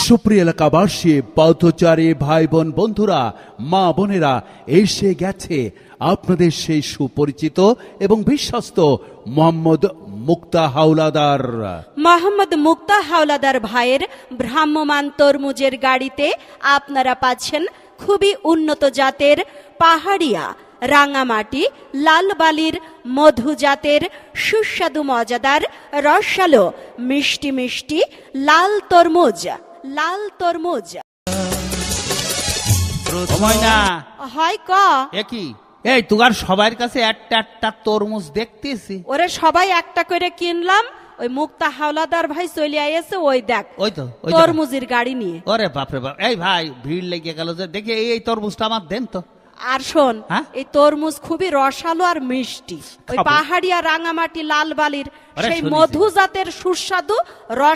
সুপ্রিয় এলাকাবাসী, পথচারী ভাই বোন বন্ধুরা, মা বোনেরা, এসে গেছে আপনাদের সেই সুপরিচিত এবং বিশ্বস্ত মোহাম্মদ মুক্তা হাওলাদার। মোহাম্মদ মুক্তা হাওলাদার ভাইয়ের ভ্রাম্যমান তরমুজের গাড়িতে আপনারা পাচ্ছেন খুবই উন্নত জাতের পাহাড়িয়া, রাঙামাটি, লাল বালির, মধু জাতের সুস্বাদু মজাদার রসালো মিষ্টি মিষ্টি লাল তরমুজ। লাল তরমুজ না হয় ক একই এই তুগার সবার কাছে একটা একটা তরমুজ দেখতেছি। ওরে সবাই একটা করে কিনলাম, ওই মুক্তা হাওলাদার ভাই চলে আইছে, ওই দেখ ওই তো তরমুজের গাড়ি নিয়ে। ওরে বাপরে বাপ, এই ভাই ভিড় লেগে গেল যে, দেখি এই তরমুজটা আমার দেন তো। আর শোন, হ্যাঁ? এই তরমুজ খুবই রসালো আর মিষ্টি, ওই খাবো। পাহাড়িয়া রাঙামাটি লাল বালির আরে সেই শুনেছি। মধু জাতের সুস্বাদু রস